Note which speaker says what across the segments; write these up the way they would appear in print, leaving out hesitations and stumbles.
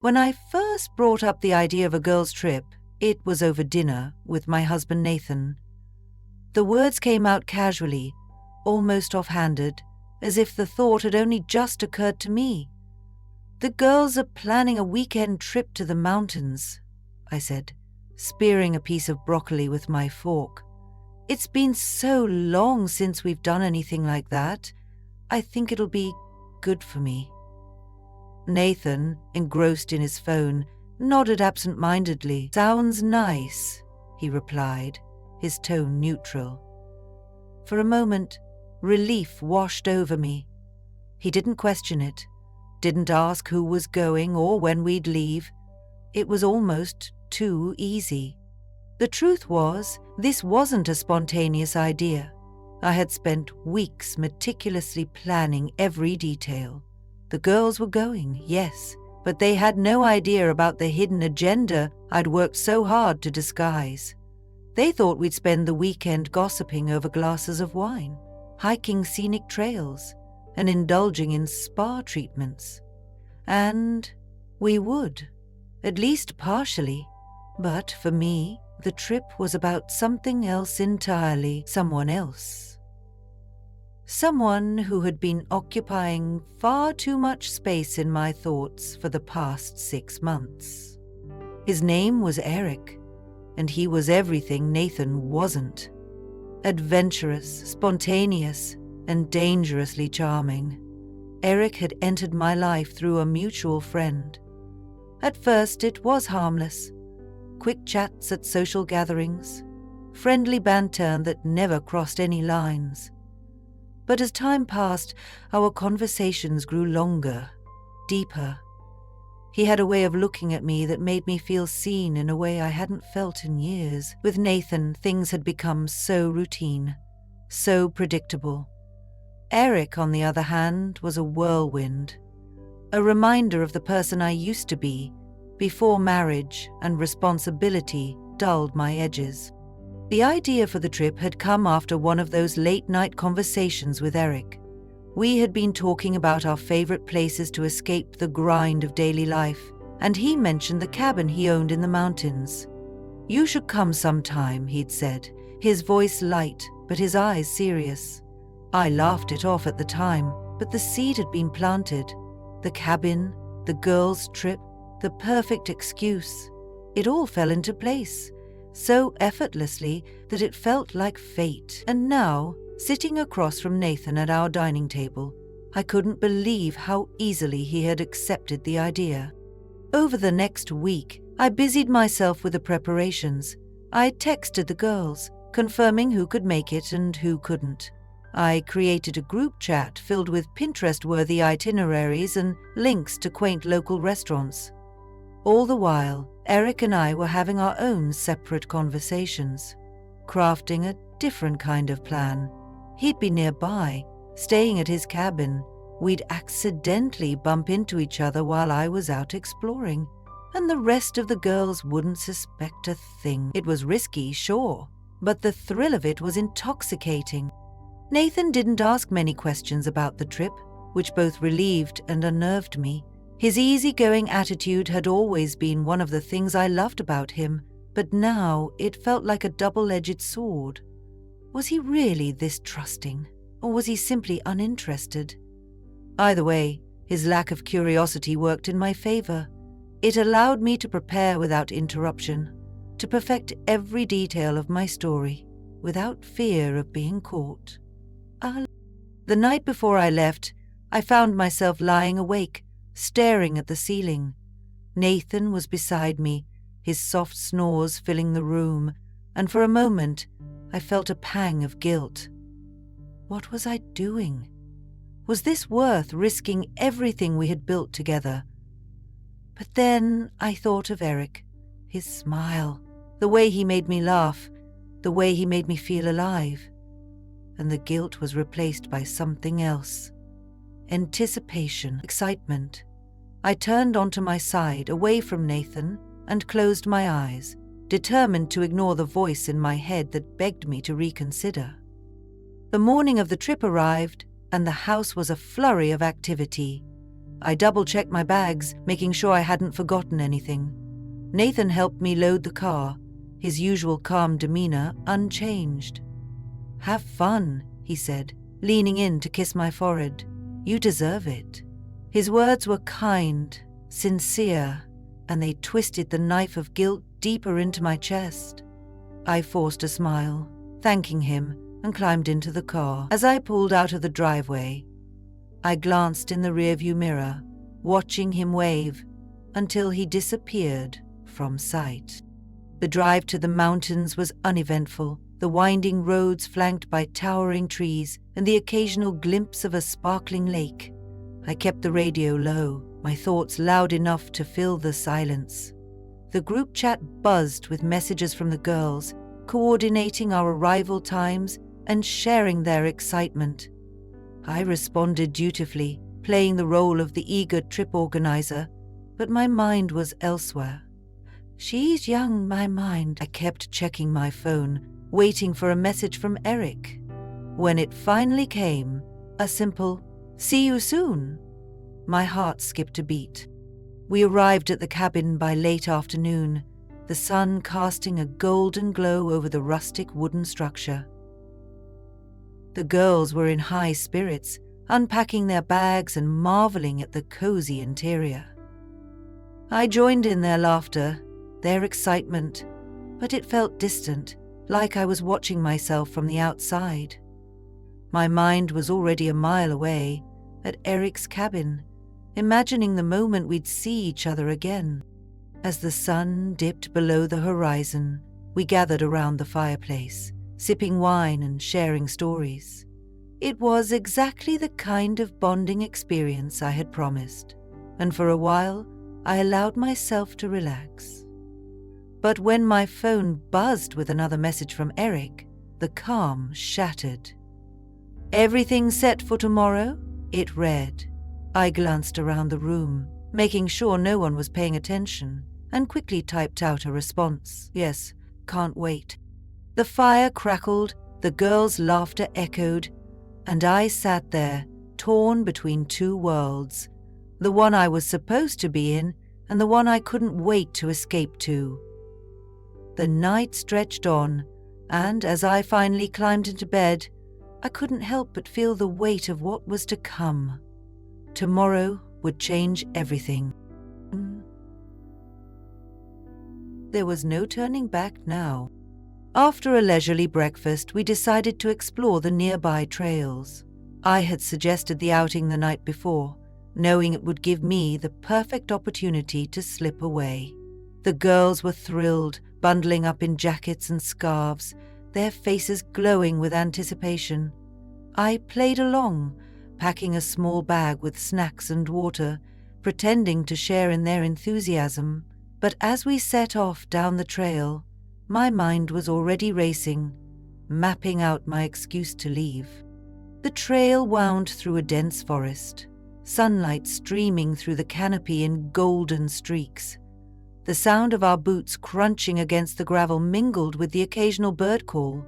Speaker 1: When I first brought up the idea of a girls' trip, it was over dinner with my husband Nathan. The words came out casually, almost offhanded, as if the thought had only just occurred to me. "The girls are planning a weekend trip to the mountains," I said, spearing a piece of broccoli with my fork. "It's been so long since we've done anything like that. I think it'll be good for me." Nathan, engrossed in his phone, nodded absent-mindedly. "Sounds nice," he replied, his tone neutral. For a moment, relief washed over me. He didn't question it, didn't ask who was going or when we'd leave. It was almost too easy. The truth was, this wasn't a spontaneous idea. I had spent weeks meticulously planning every detail. The girls were going, yes, but they had no idea about the hidden agenda I'd worked so hard to disguise. They thought we'd spend the weekend gossiping over glasses of wine, hiking scenic trails, and indulging in spa treatments. And we would, at least partially. But for me, the trip was about something else entirely, someone else. Someone who had been occupying far too much space in my thoughts for the past 6 months. His name was Eric, and he was everything Nathan wasn't. Adventurous, spontaneous, and dangerously charming. Eric had entered my life through a mutual friend. At first it was harmless. Quick chats at social gatherings, friendly banter that never crossed any lines. But as time passed, our conversations grew longer, deeper. He had a way of looking at me that made me feel seen in a way I hadn't felt in years. With Nathan, things had become so routine, so predictable. Eric, on the other hand, was a whirlwind, a reminder of the person I used to be, before marriage and responsibility dulled my edges. The idea for the trip had come after one of those late-night conversations with Eric. We had been talking about our favorite places to escape the grind of daily life, and he mentioned the cabin he owned in the mountains. "You should come sometime," he'd said, his voice light but his eyes serious. I laughed it off at the time, but the seed had been planted. The cabin, the girls' trip, the perfect excuse. It all fell into place, so effortlessly that it felt like fate. And now, sitting across from Nathan at our dining table, I couldn't believe how easily he had accepted the idea. Over the next week, I busied myself with the preparations. I texted the girls, confirming who could make it and who couldn't. I created a group chat filled with Pinterest-worthy itineraries and links to quaint local restaurants. All the while, Eric and I were having our own separate conversations, crafting a different kind of plan. He'd be nearby, staying at his cabin. We'd accidentally bump into each other while I was out exploring, and the rest of the girls wouldn't suspect a thing. It was risky, sure, but the thrill of it was intoxicating. Nathan didn't ask many questions about the trip, which both relieved and unnerved me. His easygoing attitude had always been one of the things I loved about him, but now it felt like a double-edged sword. Was he really this trusting, or was he simply uninterested? Either way, his lack of curiosity worked in my favor. It allowed me to prepare without interruption, to perfect every detail of my story, without fear of being caught. The night before I left, I found myself lying awake, staring at the ceiling. Nathan was beside me, his soft snores filling the room, and for a moment I felt a pang of guilt. What was I doing? Was this worth risking everything we had built together? But then I thought of Eric, his smile, the way he made me laugh, the way he made me feel alive. And the guilt was replaced by something else. Anticipation, excitement. I turned onto my side, away from Nathan, and closed my eyes, determined to ignore the voice in my head that begged me to reconsider. The morning of the trip arrived, and the house was a flurry of activity. I double-checked my bags, making sure I hadn't forgotten anything. Nathan helped me load the car, his usual calm demeanor unchanged. "Have fun," he said, leaning in to kiss my forehead. "You deserve it." His words were kind, sincere, and they twisted the knife of guilt deeper into my chest. I forced a smile, thanking him, and climbed into the car. As I pulled out of the driveway, I glanced in the rearview mirror, watching him wave until he disappeared from sight. The drive to the mountains was uneventful, the winding roads flanked by towering trees and the occasional glimpse of a sparkling lake. I kept the radio low, my thoughts loud enough to fill the silence. The group chat buzzed with messages from the girls, coordinating our arrival times and sharing their excitement. I responded dutifully, playing the role of the eager trip organizer, but my mind was elsewhere. "She's young, my mind." I kept checking my phone, waiting for a message from Eric. When it finally came, a simple, "See you soon," my heart skipped a beat. We arrived at the cabin by late afternoon, the sun casting a golden glow over the rustic wooden structure. The girls were in high spirits, unpacking their bags and marveling at the cozy interior. I joined in their laughter, their excitement, but it felt distant, like I was watching myself from the outside. My mind was already a mile away, at Eric's cabin, imagining the moment we'd see each other again. As the sun dipped below the horizon, we gathered around the fireplace, sipping wine and sharing stories. It was exactly the kind of bonding experience I had promised, and for a while I allowed myself to relax. But when my phone buzzed with another message from Eric, the calm shattered. "Everything set for tomorrow?" it read. I glanced around the room, making sure no one was paying attention, and quickly typed out a response. "Yes, can't wait." The fire crackled, the girls' laughter echoed, and I sat there, torn between two worlds, the one I was supposed to be in and the one I couldn't wait to escape to. The night stretched on, and as I finally climbed into bed, I couldn't help but feel the weight of what was to come. Tomorrow would change everything. There was no turning back now. After a leisurely breakfast, we decided to explore the nearby trails. I had suggested the outing the night before, knowing it would give me the perfect opportunity to slip away. The girls were thrilled, bundling up in jackets and scarves, their faces glowing with anticipation. I played along, packing a small bag with snacks and water, pretending to share in their enthusiasm. But as we set off down the trail, my mind was already racing, mapping out my excuse to leave. The trail wound through a dense forest, sunlight streaming through the canopy in golden streaks. The sound of our boots crunching against the gravel mingled with the occasional bird call.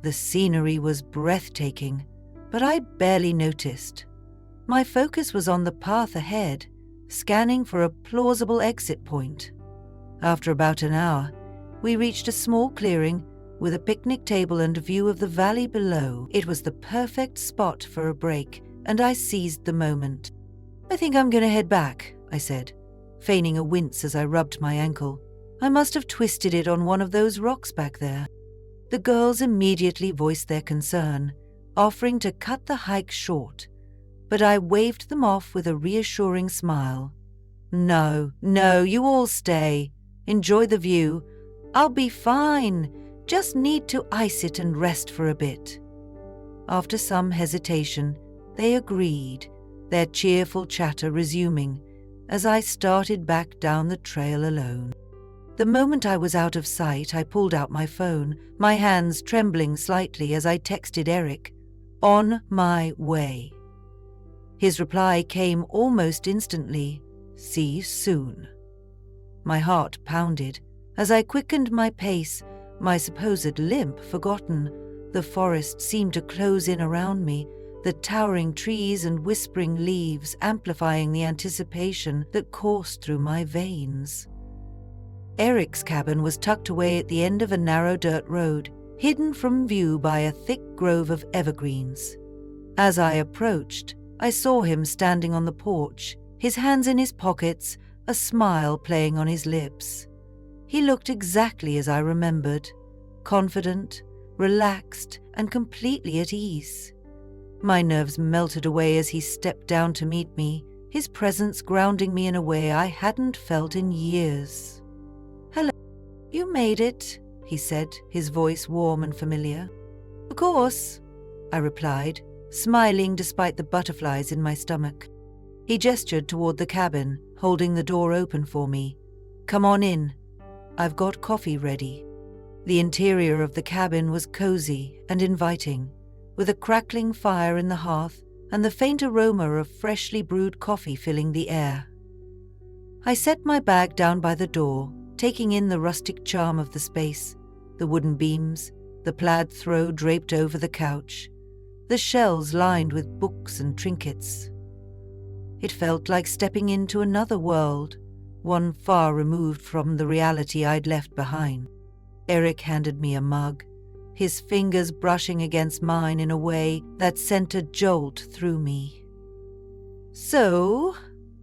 Speaker 1: The scenery was breathtaking, but I barely noticed. My focus was on the path ahead, scanning for a plausible exit point. After about an hour, we reached a small clearing with a picnic table and a view of the valley below. It was the perfect spot for a break, and I seized the moment. "I think I'm going to head back," I said, feigning a wince as I rubbed my ankle. "I must have twisted it on one of those rocks back there." The girls immediately voiced their concern, offering to cut the hike short, but I waved them off with a reassuring smile. No, you all stay. Enjoy the view. I'll be fine. Just need to ice it and rest for a bit." After some hesitation, they agreed, their cheerful chatter resuming as I started back down the trail alone. The moment I was out of sight, I pulled out my phone, my hands trembling slightly as I texted Eric, "On my way." His reply came almost instantly, "See soon." My heart pounded. As I quickened my pace, my supposed limp forgotten, the forest seemed to close in around me, the towering trees and whispering leaves amplifying the anticipation that coursed through my veins. Eric's cabin was tucked away at the end of a narrow dirt road, hidden from view by a thick grove of evergreens. As I approached, I saw him standing on the porch, his hands in his pockets, a smile playing on his lips. He looked exactly as I remembered, confident, relaxed, and completely at ease. My nerves melted away as he stepped down to meet me, his presence grounding me in a way I hadn't felt in years. "Hello, you made it," he said, his voice warm and familiar. "Of course," I replied, smiling despite the butterflies in my stomach. He gestured toward the cabin, holding the door open for me. "Come on in. I've got coffee ready." The interior of the cabin was cozy and inviting, with a crackling fire in the hearth and the faint aroma of freshly brewed coffee filling the air. I set my bag down by the door, taking in the rustic charm of the space, the wooden beams, the plaid throw draped over the couch, the shelves lined with books and trinkets. It felt like stepping into another world, one far removed from the reality I'd left behind. Eric handed me a mug, his fingers brushing against mine in a way that sent a jolt through me. "So,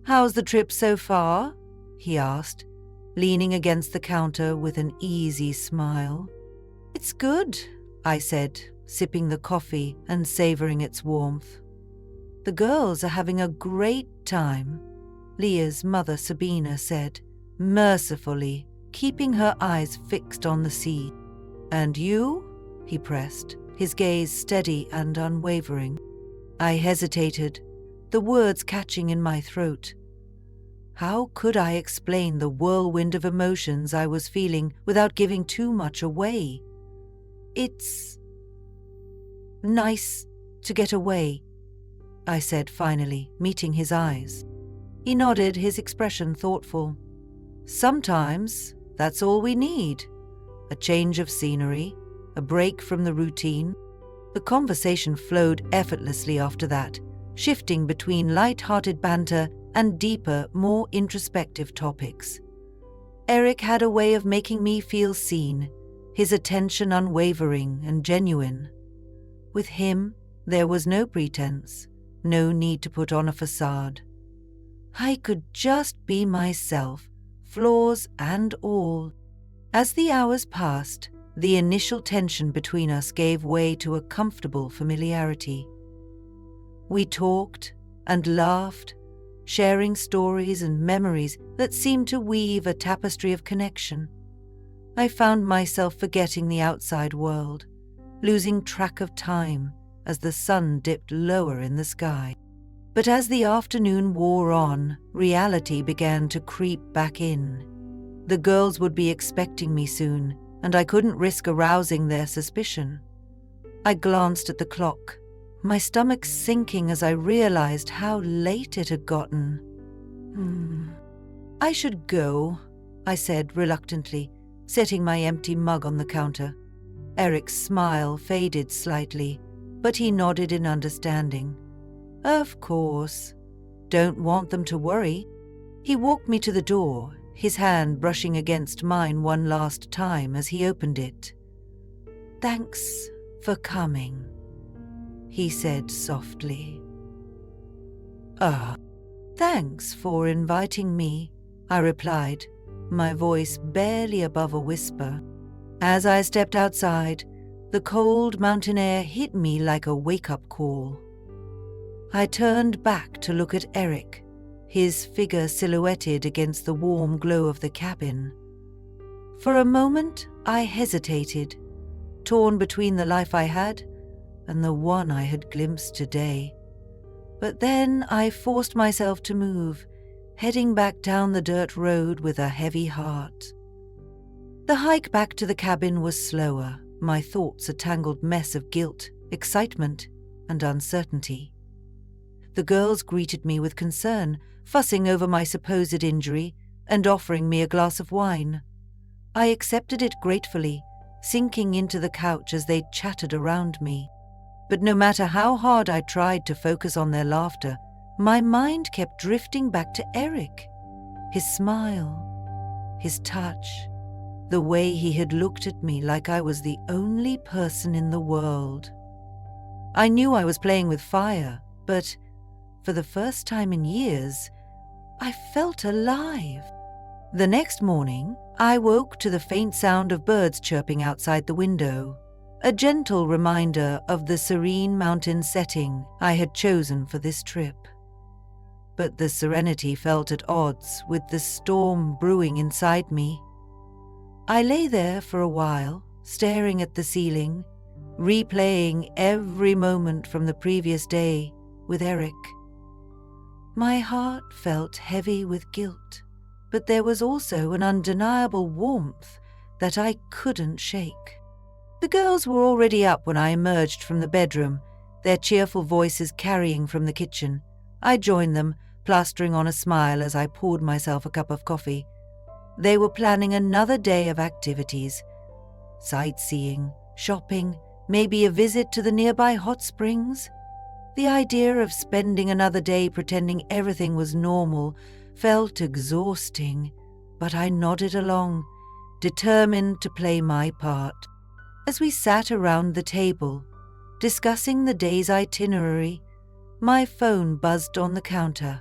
Speaker 1: how's the trip so far?" he asked, leaning against the counter with an easy smile. "It's good," I said, sipping the coffee and savoring its warmth. "The girls are having a great time," Leah's mother Sabina said, mercifully, keeping her eyes fixed on the sea. "And you?" he pressed, his gaze steady and unwavering. I hesitated, the words catching in my throat. How could I explain the whirlwind of emotions I was feeling without giving too much away? "It's nice to get away," I said finally, meeting his eyes. He nodded, his expression thoughtful. "Sometimes that's all we need. A change of scenery, a break from the routine." The conversation flowed effortlessly after that, shifting between light-hearted banter and deeper, more introspective topics. Eric had a way of making me feel seen, his attention unwavering and genuine. With him, there was no pretense, no need to put on a facade. I could just be myself, flaws and all. As the hours passed, the initial tension between us gave way to a comfortable familiarity. We talked and laughed, sharing stories and memories that seemed to weave a tapestry of connection. I found myself forgetting the outside world, losing track of time as the sun dipped lower in the sky. But as the afternoon wore on, reality began to creep back in. The girls would be expecting me soon, and I couldn't risk arousing their suspicion. I glanced at the clock, my stomach sinking as I realized how late it had gotten. "I should go," I said reluctantly, setting my empty mug on the counter. Eric's smile faded slightly, but he nodded in understanding. "Of course. Don't want them to worry." He walked me to the door, his hand brushing against mine one last time as he opened it. "Thanks for coming," he said softly. Thanks for inviting me," I replied, my voice barely above a whisper. As I stepped outside, the cold mountain air hit me like a wake-up call. I turned back to look at Eric, his figure silhouetted against the warm glow of the cabin. For a moment, I hesitated, torn between the life I had and the one I had glimpsed today. But then I forced myself to move, heading back down the dirt road with a heavy heart. The hike back to the cabin was slower, my thoughts a tangled mess of guilt, excitement, and uncertainty. The girls greeted me with concern, fussing over my supposed injury and offering me a glass of wine. I accepted it gratefully, sinking into the couch as they chattered around me. But no matter how hard I tried to focus on their laughter, my mind kept drifting back to Eric. His smile, his touch, the way he had looked at me like I was the only person in the world. I knew I was playing with fire, but for the first time in years, I felt alive. The next morning, I woke to the faint sound of birds chirping outside the window, a gentle reminder of the serene mountain setting I had chosen for this trip. But the serenity felt at odds with the storm brewing inside me. I lay there for a while, staring at the ceiling, replaying every moment from the previous day with Eric. My heart felt heavy with guilt, but there was also an undeniable warmth that I couldn't shake. The girls were already up when I emerged from the bedroom, their cheerful voices carrying from the kitchen. I joined them, plastering on a smile as I poured myself a cup of coffee. They were planning another day of activities: sightseeing, shopping, maybe a visit to the nearby hot springs. The idea of spending another day pretending everything was normal felt exhausting, but I nodded along, determined to play my part. As we sat around the table, discussing the day's itinerary, my phone buzzed on the counter.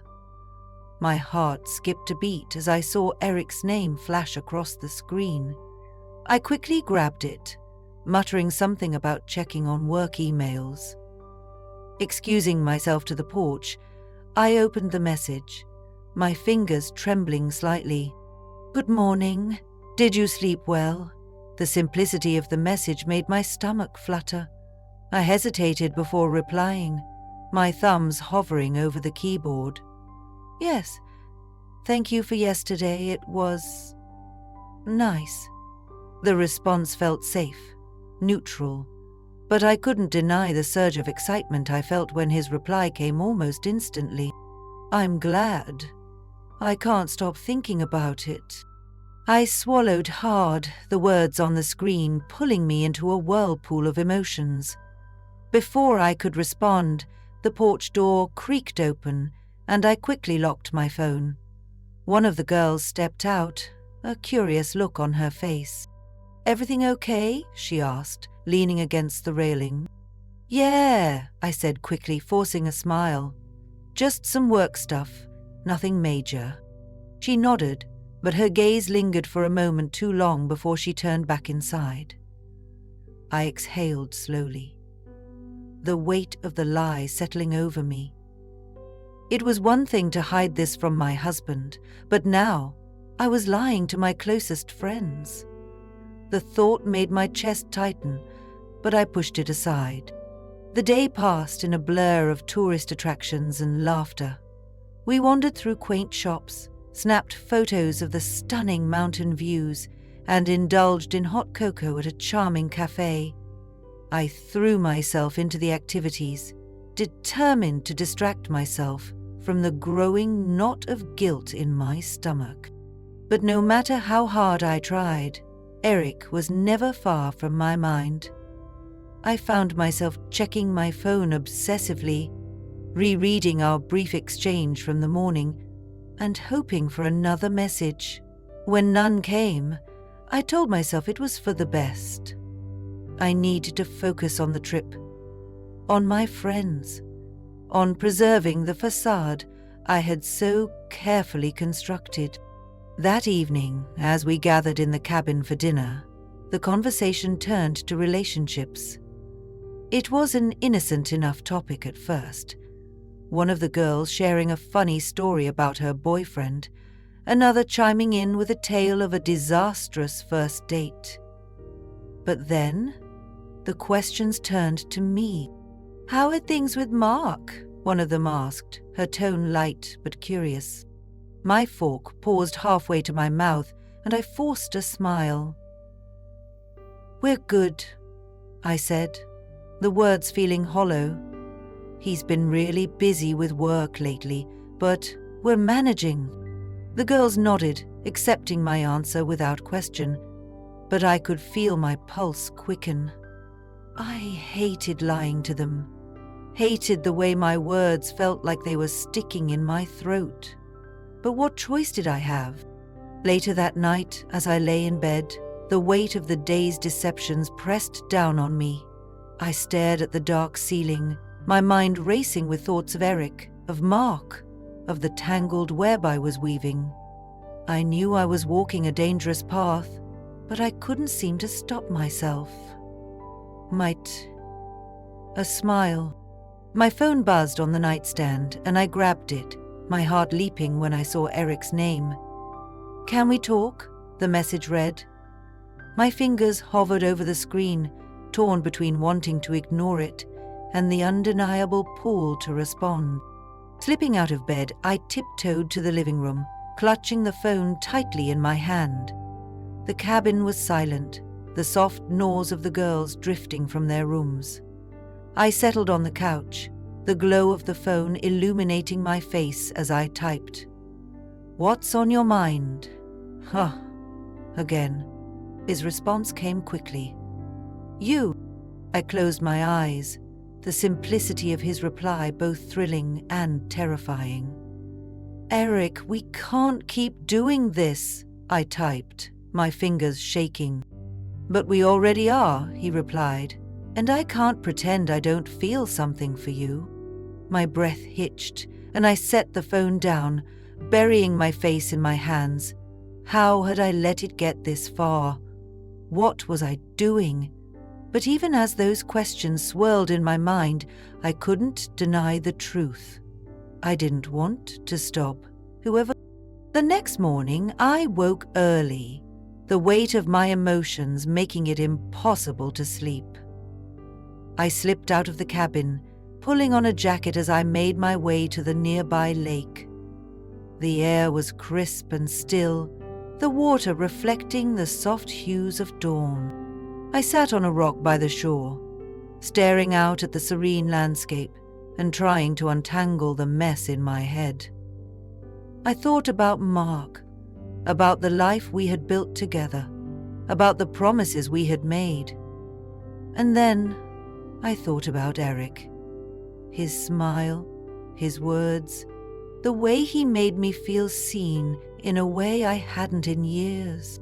Speaker 1: My heart skipped a beat as I saw Eric's name flash across the screen. I quickly grabbed it, muttering something about checking on work emails. Excusing myself to the porch, I opened the message, my fingers trembling slightly. "Good morning. Did you sleep well?" The simplicity of the message made my stomach flutter. I hesitated before replying, my thumbs hovering over the keyboard. "Yes. Thank you for yesterday. It was nice." The response felt safe, neutral, but I couldn't deny the surge of excitement I felt when his reply came almost instantly. "I'm glad. I can't stop thinking about it." I swallowed hard, the words on the screen pulling me into a whirlpool of emotions. Before I could respond, the porch door creaked open, and I quickly locked my phone. One of the girls stepped out, a curious look on her face. "Everything okay?" she asked, leaning against the railing. "Yeah," I said quickly, forcing a smile. "Just some work stuff, nothing major." She nodded, but her gaze lingered for a moment too long before she turned back inside. I exhaled slowly, the weight of the lie settling over me. It was one thing to hide this from my husband, but now I was lying to my closest friends. The thought made my chest tighten, but I pushed it aside. The day passed in a blur of tourist attractions and laughter. We wandered through quaint shops, snapped photos of the stunning mountain views, and indulged in hot cocoa at a charming cafe. I threw myself into the activities, determined to distract myself from the growing knot of guilt in my stomach. But no matter how hard I tried, Eric was never far from my mind. I found myself checking my phone obsessively, rereading our brief exchange from the morning, and hoping for another message. When none came, I told myself it was for the best. I needed to focus on the trip, on my friends, on preserving the facade I had so carefully constructed. That evening, as we gathered in the cabin for dinner, the conversation turned to relationships. It was an innocent enough topic at first, one of the girls sharing a funny story about her boyfriend, another chiming in with a tale of a disastrous first date. But then, the questions turned to me. "How are things with Mark?" one of them asked, her tone light but curious. My fork paused halfway to my mouth, and I forced a smile. "We're good," I said, the words feeling hollow. "He's been really busy with work lately, but we're managing." The girls nodded, accepting my answer without question, but I could feel my pulse quicken. I hated lying to them, hated the way my words felt like they were sticking in my throat. But what choice did I have? Later that night, as I lay in bed, the weight of the day's deceptions pressed down on me. I stared at the dark ceiling, my mind racing with thoughts of Eric, of Mark, of the tangled web I was weaving. I knew I was walking a dangerous path, but I couldn't seem to stop myself. A smile. My phone buzzed on the nightstand, and I grabbed it, my heart leaping when I saw Eric's name. "Can we talk?" the message read. My fingers hovered over the screen, torn between wanting to ignore it and the undeniable pull to respond. Slipping out of bed, I tiptoed to the living room, clutching the phone tightly in my hand. The cabin was silent, the soft noise of the girls drifting from their rooms. I settled on the couch, the glow of the phone illuminating my face as I typed. "What's on your mind?" "Huh." Again. His response came quickly. "You." I closed my eyes, the simplicity of his reply both thrilling and terrifying. "Eric, we can't keep doing this," I typed, my fingers shaking. "But we already are," he replied, "and I can't pretend I don't feel something for you." My breath hitched, and I set the phone down, burying my face in my hands. How had I let it get this far? What was I doing? But even as those questions swirled in my mind, I couldn't deny the truth. I didn't want to stop, whoever. The next morning, I woke early, the weight of my emotions making it impossible to sleep. I slipped out of the cabin, pulling on a jacket as I made my way to the nearby lake. The air was crisp and still, the water reflecting the soft hues of dawn. I sat on a rock by the shore, staring out at the serene landscape and trying to untangle the mess in my head. I thought about Mark, about the life we had built together, about the promises we had made. And then I thought about Eric. His smile, his words, the way he made me feel seen in a way I hadn't in years.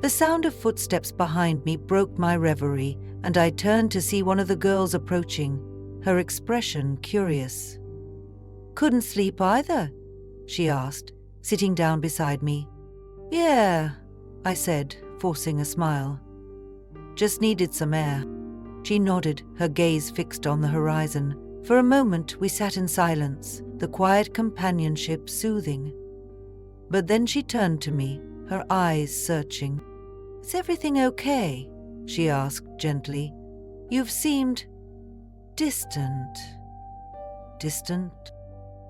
Speaker 1: The sound of footsteps behind me broke my reverie, and I turned to see one of the girls approaching, her expression curious. "Couldn't sleep either?" she asked, sitting down beside me. "Yeah," I said, forcing a smile. "Just needed some air." She nodded, her gaze fixed on the horizon. For a moment we sat in silence, the quiet companionship soothing. But then she turned to me, her eyes searching. "Is everything okay?" she asked gently. "You've seemed distant." Distant?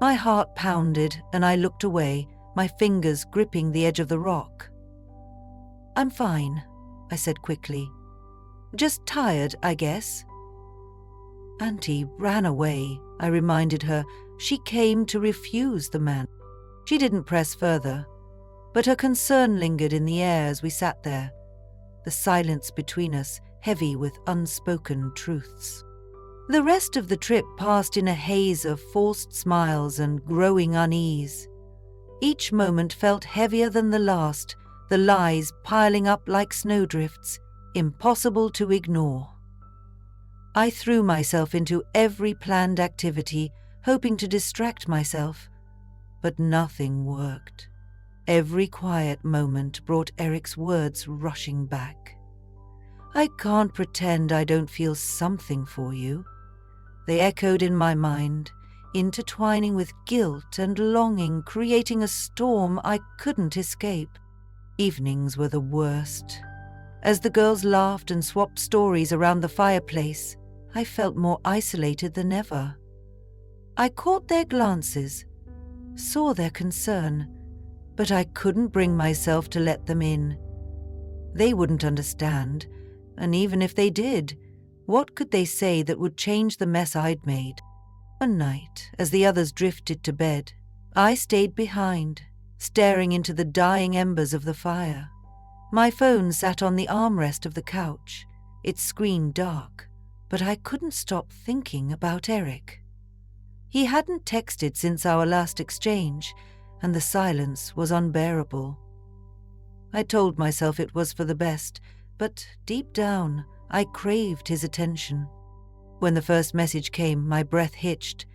Speaker 1: My heart pounded and I looked away, my fingers gripping the edge of the rock. "I'm fine," I said quickly. "Just tired, I guess." "Auntie ran away," I reminded her. "She came to refuse the man." She didn't press further, but her concern lingered in the air as we sat there, the silence between us heavy with unspoken truths. The rest of the trip passed in a haze of forced smiles and growing unease. Each moment felt heavier than the last, the lies piling up like snowdrifts, impossible to ignore. I threw myself into every planned activity, hoping to distract myself, but nothing worked. Every quiet moment brought Eric's words rushing back. "I can't pretend I don't feel something for you." They echoed in my mind, intertwining with guilt and longing, creating a storm I couldn't escape. Evenings were the worst. As the girls laughed and swapped stories around the fireplace, I felt more isolated than ever. I caught their glances, saw their concern, but I couldn't bring myself to let them in. They wouldn't understand, and even if they did, what could they say that would change the mess I'd made? One night, as the others drifted to bed, I stayed behind, staring into the dying embers of the fire. My phone sat on the armrest of the couch, its screen dark, But I couldn't stop thinking about Eric. He hadn't texted since our last exchange, and the silence was unbearable. I told myself it was for the best, but deep down, I craved his attention. When the first message came, my breath hitched.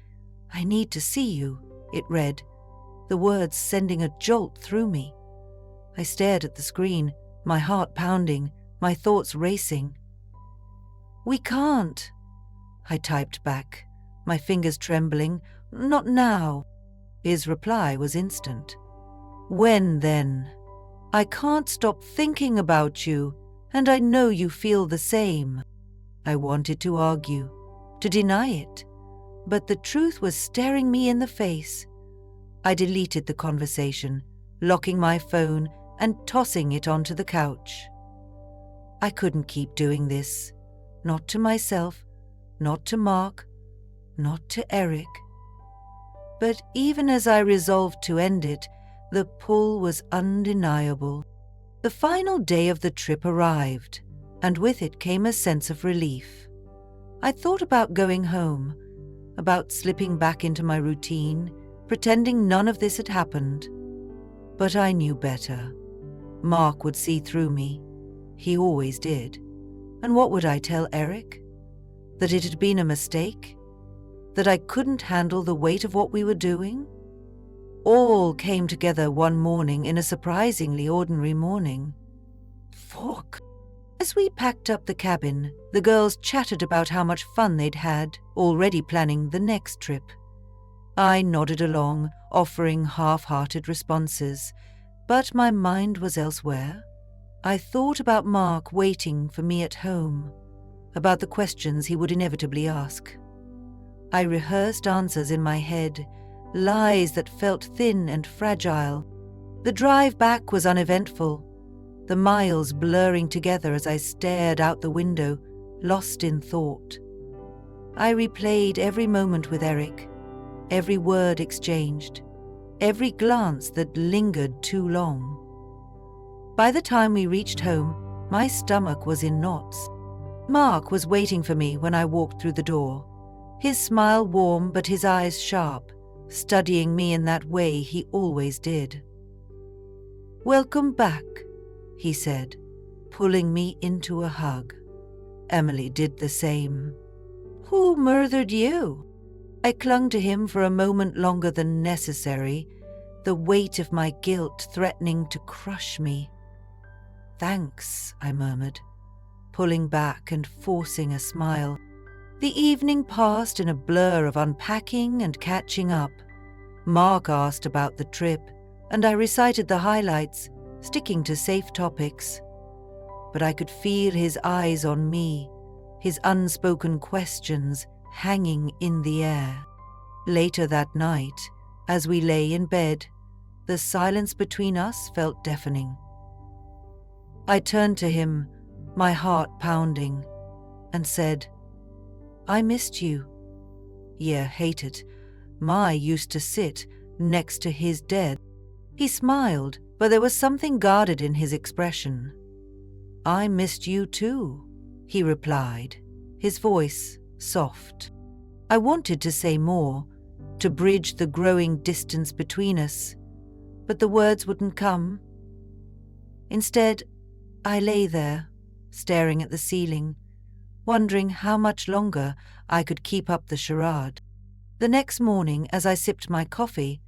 Speaker 1: "I need to see you," it read, the words sending a jolt through me. I stared at the screen, my heart pounding, my thoughts racing. "We can't," I typed back, my fingers trembling. "Not now." His reply was instant. "When then? I can't stop thinking about you, and I know you feel the same." I wanted to argue, to deny it, but the truth was staring me in the face. I deleted the conversation, locking my phone and tossing it onto the couch. I couldn't keep doing this. Not to myself, not to Mark, not to Eric. But even as I resolved to end it, the pull was undeniable. The final day of the trip arrived, and with it came a sense of relief. I thought about going home, about slipping back into my routine, pretending none of this had happened. But I knew better. Mark would see through me. He always did. And what would I tell Eric? That it had been a mistake? That I couldn't handle the weight of what we were doing? All came together one morning in a surprisingly ordinary morning. Fuck. As we packed up the cabin, the girls chattered about how much fun they'd had, already planning the next trip. I nodded along, offering half-hearted responses, but my mind was elsewhere. I thought about Mark waiting for me at home, about the questions he would inevitably ask. I rehearsed answers in my head, lies that felt thin and fragile. The drive back was uneventful, the miles blurring together as I stared out the window, lost in thought. I replayed every moment with Eric, every word exchanged, every glance that lingered too long. By the time we reached home, my stomach was in knots. Mark was waiting for me when I walked through the door, his smile warm but his eyes sharp, studying me in that way he always did. "Welcome back," he said, pulling me into a hug. Emily did the same. "Who murdered you?" I clung to him for a moment longer than necessary, the weight of my guilt threatening to crush me. "Thanks," I murmured, pulling back and forcing a smile. The evening passed in a blur of unpacking and catching up. Mark asked about the trip, and I recited the highlights, sticking to safe topics. But I could feel his eyes on me, his unspoken questions hanging in the air. Later that night, as we lay in bed, the silence between us felt deafening. I turned to him, my heart pounding, and said, "I missed you." Yeah, hated. Ma used to sit next to his dead. He smiled, but there was something guarded in his expression. "I missed you too," he replied, his voice soft. I wanted to say more, to bridge the growing distance between us, but the words wouldn't come. Instead, I lay there, staring at the ceiling, wondering how much longer I could keep up the charade. The next morning, as I sipped my coffee,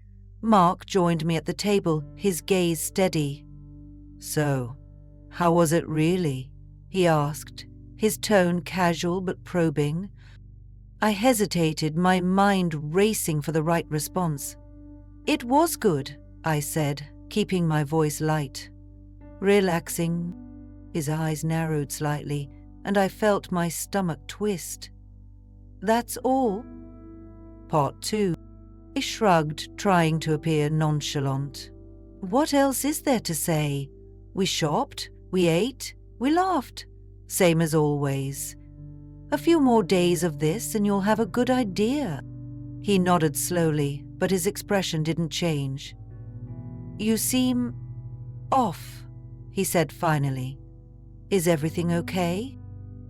Speaker 1: Mark joined me at the table, his gaze steady. "So, how was it really?" he asked, his tone casual but probing. I hesitated, my mind racing for the right response. "It was good," I said, keeping my voice light. "Relaxing." His eyes narrowed slightly, and I felt my stomach twist. "That's all?" "Part 2. I shrugged, trying to appear nonchalant. "What else is there to say? We shopped, we ate, we laughed. Same as always. A few more days of this and you'll have a good idea." He nodded slowly, but his expression didn't change. "You seem off," he said finally. "Is everything okay?"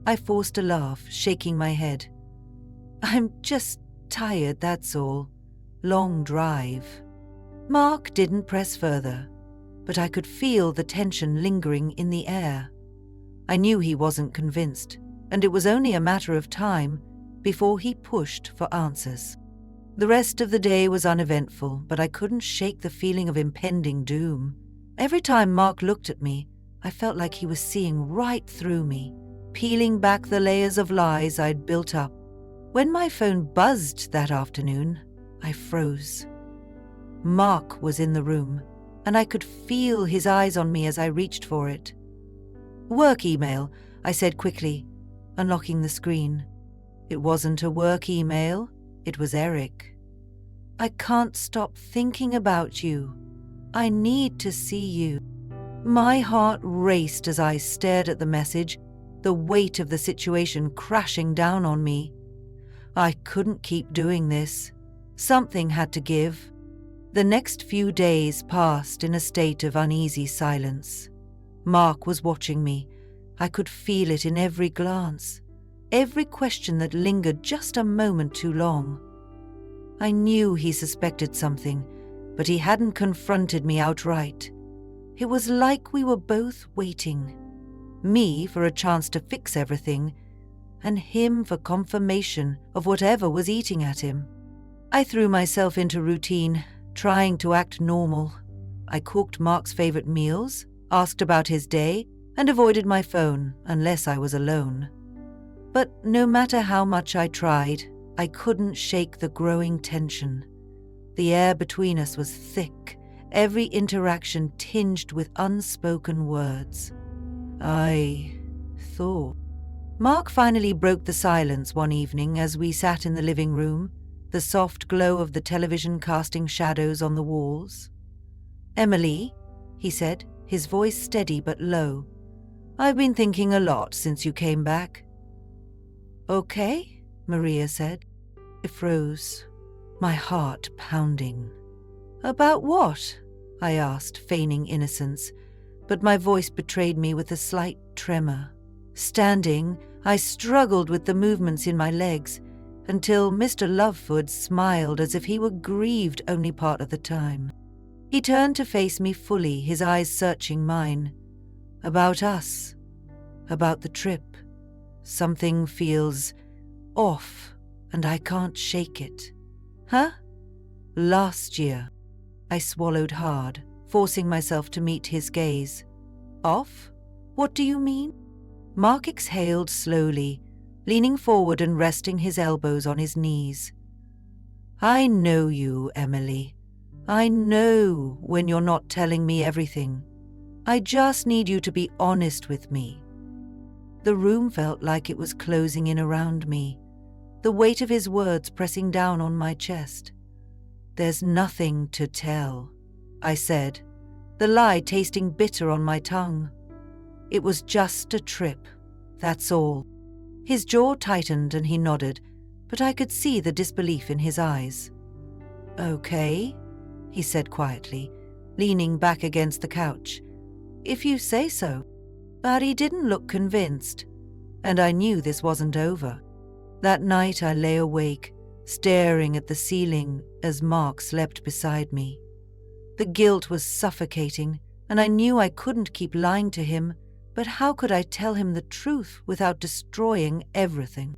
Speaker 1: I forced a laugh, shaking my head. I'm just tired, that's all. Long drive. Mark didn't press further, but I could feel the tension lingering in the air. I knew he wasn't convinced, and it was only a matter of time before he pushed for answers. The rest of the day was uneventful, but I couldn't shake the feeling of impending doom. Every time Mark looked at me, I felt like he was seeing right through me, peeling back the layers of lies I'd built up. When my phone buzzed that afternoon, I froze. Mark was in the room, and I could feel his eyes on me as I reached for it. "Work email," I said quickly, unlocking the screen. It wasn't a work email, it was Eric. "I can't stop thinking about you. I need to see you." My heart raced as I stared at the message, the weight of the situation crashing down on me. I couldn't keep doing this. Something had to give. The next few days passed in a state of uneasy silence. Mark was watching me. I could feel it in every glance, every question that lingered just a moment too long. I knew he suspected something, but he hadn't confronted me outright. It was like we were both waiting. Me for a chance to fix everything, and him for confirmation of whatever was eating at him. I threw myself into routine, trying to act normal. I cooked Mark's favorite meals, asked about his day, and avoided my phone unless I was alone. But no matter how much I tried, I couldn't shake the growing tension. The air between us was thick, every interaction tinged with unspoken words. I thought. Mark finally broke the silence one evening as we sat in the living room, the soft glow of the television casting shadows on the walls. "Emily," he said, his voice steady but low, "I've been thinking a lot since you came back." "Okay," Maria said. I froze, my heart pounding. "About what?" I asked, feigning innocence, but my voice betrayed me with a slight tremor. Standing, I struggled with the movements in my legs until Mr. Lovefoot smiled as if he were grieved only part of the time. He turned to face me fully, his eyes searching mine. "About us. About the trip. Something feels off, and I can't shake it." "Huh?" "Last year." I swallowed hard, forcing myself to meet his gaze. "Off? What do you mean?" Mark exhaled slowly, leaning forward and resting his elbows on his knees. "I know you, Emily. I know when you're not telling me everything. I just need you to be honest with me." The room felt like it was closing in around me, the weight of his words pressing down on my chest. "There's nothing to tell," I said, the lie tasting bitter on my tongue. "It was just a trip, that's all." His jaw tightened and he nodded, but I could see the disbelief in his eyes. "Okay," he said quietly, leaning back against the couch. "If you say so." But he didn't look convinced, and I knew this wasn't over. That night I lay awake, staring at the ceiling as Mark slept beside me. The guilt was suffocating, and I knew I couldn't keep lying to him, but how could I tell him the truth without destroying everything?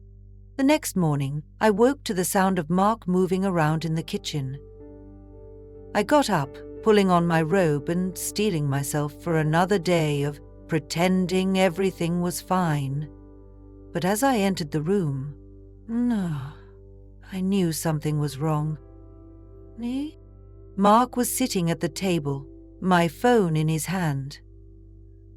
Speaker 1: The next morning, I woke to the sound of Mark moving around in the kitchen. I got up, pulling on my robe and steeling myself for another day of pretending everything was fine. But as I entered the room, I knew something was wrong. Mark was sitting at the table, my phone in his hand.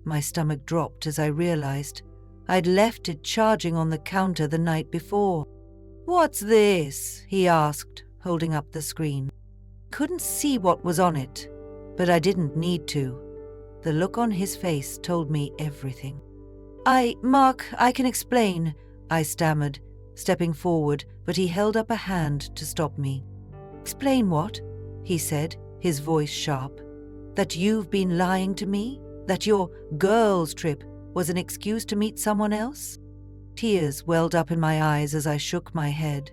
Speaker 1: My stomach dropped as I realized I'd left it charging on the counter the night before. "What's this?" he asked, holding up the screen. Couldn't see what was on it, but I didn't need to. The look on his face told me everything. Mark, I can explain," I stammered, stepping forward, but he held up a hand to stop me. "Explain what?" he said, his voice sharp. "That you've been lying to me? That your girls' trip was an excuse to meet someone else?" Tears welled up in my eyes as I shook my head.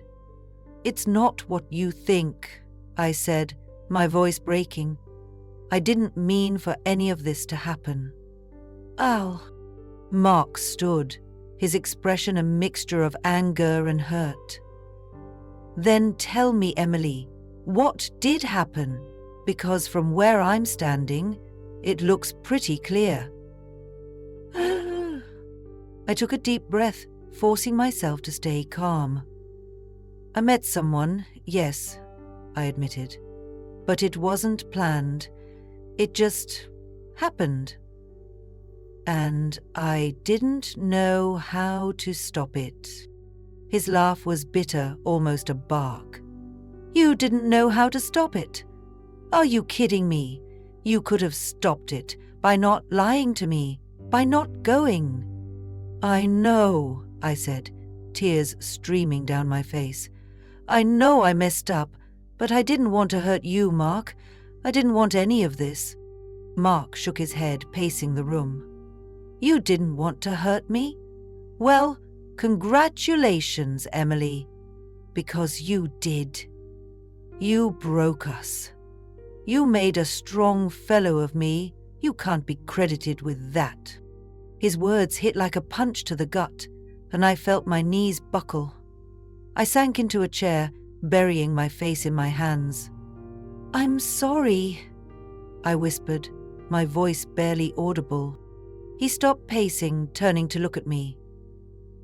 Speaker 1: "It's not what you think," I said, my voice breaking. "I didn't mean for any of this to happen." "Al." Mark stood, his expression a mixture of anger and hurt. "Then tell me, Emily, what did happen? Because from where I'm standing, it looks pretty clear." I took a deep breath, forcing myself to stay calm. "I met someone, yes," I admitted. "But it wasn't planned. It just happened. And I didn't know how to stop it." His laugh was bitter, almost a bark. "You didn't know how to stop it? Are you kidding me? You could have stopped it by not lying to me, by not going." "I know," I said, tears streaming down my face. "I know I messed up, but I didn't want to hurt you, Mark. I didn't want any of this." Mark shook his head, pacing the room. "You didn't want to hurt me? Well, congratulations, Emily, because you did. You broke us. You made a strong fellow of me. You can't be credited with that." His words hit like a punch to the gut, and I felt my knees buckle. I sank into a chair, burying my face in my hands. "I'm sorry," I whispered, my voice barely audible. He stopped pacing, turning to look at me.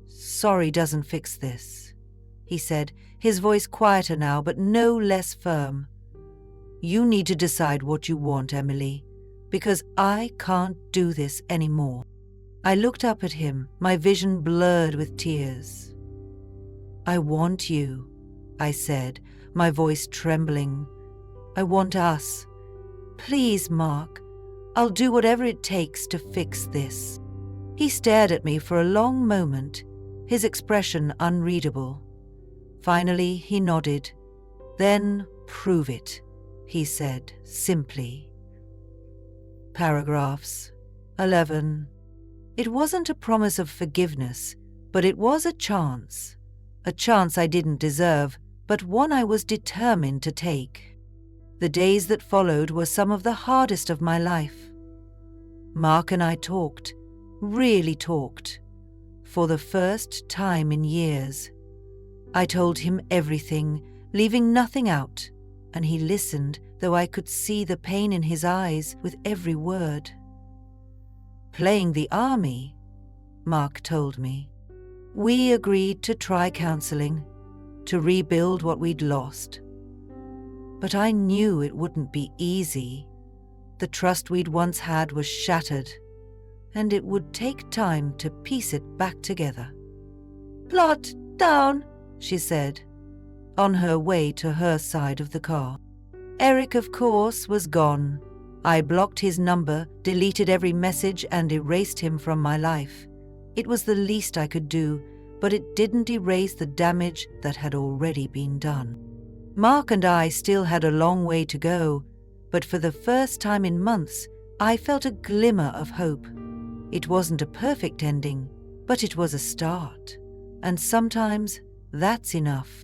Speaker 1: "Sorry doesn't fix this," he said, his voice quieter now but no less firm. "You need to decide what you want, Emily, because I can't do this anymore." I looked up at him, my vision blurred with tears. "I want you," I said, my voice trembling. "I want us. Please, Mark, I'll do whatever it takes to fix this." He stared at me for a long moment, his expression unreadable. Finally, he nodded. "Then prove it," he said simply. Paragraphs 11. It wasn't a promise of forgiveness, but it was a chance I didn't deserve, but one I was determined to take. The days that followed were some of the hardest of my life. Mark and I talked, really talked, for the first time in years. I told him everything, leaving nothing out, and he listened, though I could see the pain in his eyes with every word. "Playing the army," Mark told me. "We agreed to try counseling, to rebuild what we'd lost. But I knew it wouldn't be easy. The trust we'd once had was shattered, and it would take time to piece it back together." "Plot down," she said, on her way to her side of the car. Eric, of course, was gone. I blocked his number, deleted every message, and erased him from my life. It was the least I could do, but it didn't erase the damage that had already been done. Mark and I still had a long way to go, but for the first time in months, I felt a glimmer of hope. It wasn't a perfect ending, but it was a start, and sometimes that's enough.